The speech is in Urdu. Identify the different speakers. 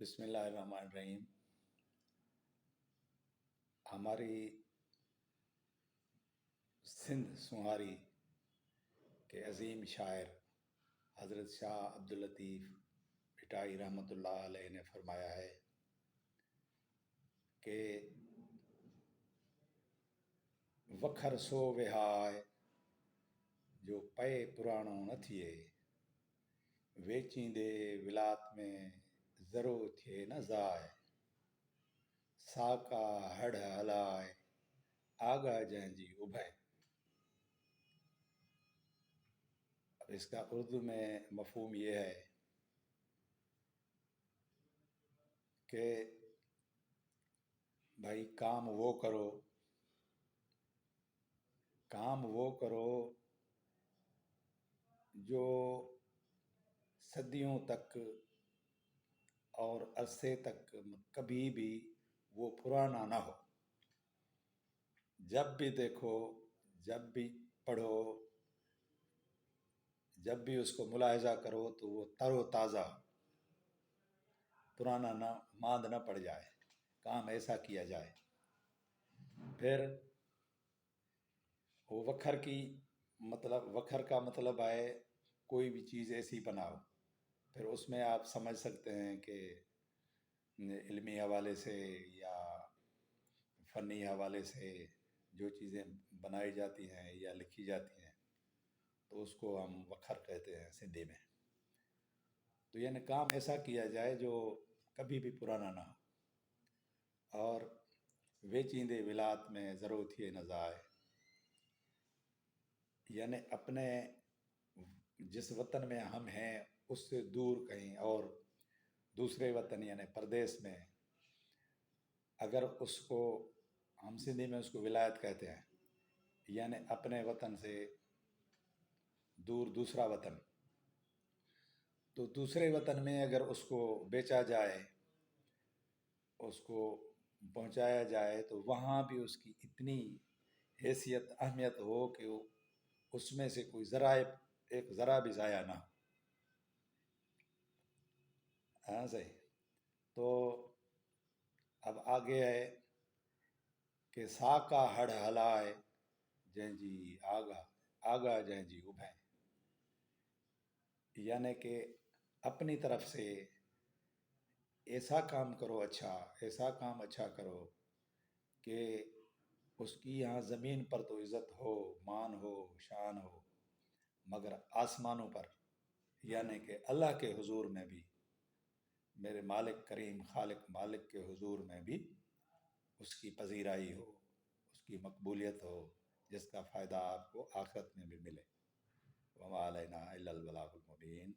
Speaker 1: بسم اللہ الرحمن الرحیم۔ ہماری سندھ سواری کے عظیم شاعر حضرت شاہ عبداللطیف بھٹائی رحمۃ اللہ علیہ نے فرمایا ہے کہ وکھر سو وہائے جو پے پرانو نہ تھیے، ویچیندے ولات میں ذرو تھے نہ ضائع، ساکا ہڑ ہلائے آگا جنجی ابھے۔ اب اس کا اردو میں مفہوم یہ ہے کہ بھائی کام وہ کرو جو صدیوں تک اور عرصے تک کبھی بھی وہ پرانا نہ ہو۔ جب بھی دیکھو، جب بھی پڑھو، جب بھی اس کو ملاحظہ کرو تو وہ تر و تازہ، پرانا نہ ماند نہ پڑ جائے، کام ایسا کیا جائے۔ پھر وہ وکھر کا مطلب ہے کوئی بھی چیز ایسی بناؤ۔ پھر اس میں آپ سمجھ سکتے ہیں کہ علمی حوالے سے یا فنی حوالے سے جو چیزیں بنائی جاتی ہیں یا لکھی جاتی ہیں تو اس کو ہم وکھر کہتے ہیں سندھی میں۔ تو یعنی کام ایسا کیا جائے جو کبھی بھی پرانا نہ ہو، اور ویچیندے ولات میں ضرورت ہی نہ ضائع، یعنی اپنے جس وطن میں ہم ہیں اس سے دور کہیں اور دوسرے وطن یعنی پردیس میں، اگر اس کو ہم سندھی میں اس کو ولایت کہتے ہیں، یعنی اپنے وطن سے دور دوسرا وطن، تو دوسرے وطن میں اگر اس کو بیچا جائے، اس کو پہنچایا جائے، تو وہاں بھی اس کی اتنی حیثیت اہمیت ہو کہ اس میں سے کوئی ایک ذرا بھی ضائع نہ ہو۔ ہاں صحیح۔ تو اب آگے ہے کہ ساکا ہڑ ہلائے جنجی آگا جنجی ابھے، یعنی کہ اپنی طرف سے ایسا کام کرو، ایسا کام اچھا کرو کہ اس کی یہاں زمین پر تو عزت ہو، مان ہو، شان ہو، مگر آسمانوں پر یعنی کہ اللہ کے حضور میں بھی، میرے مالک کریم خالق مالک کے حضور میں بھی اس کی پذیرائی ہو، اس کی مقبولیت ہو، جس کا فائدہ آپ کو آخرت میں بھی ملے۔ وما علینا الا البلاغ المبین۔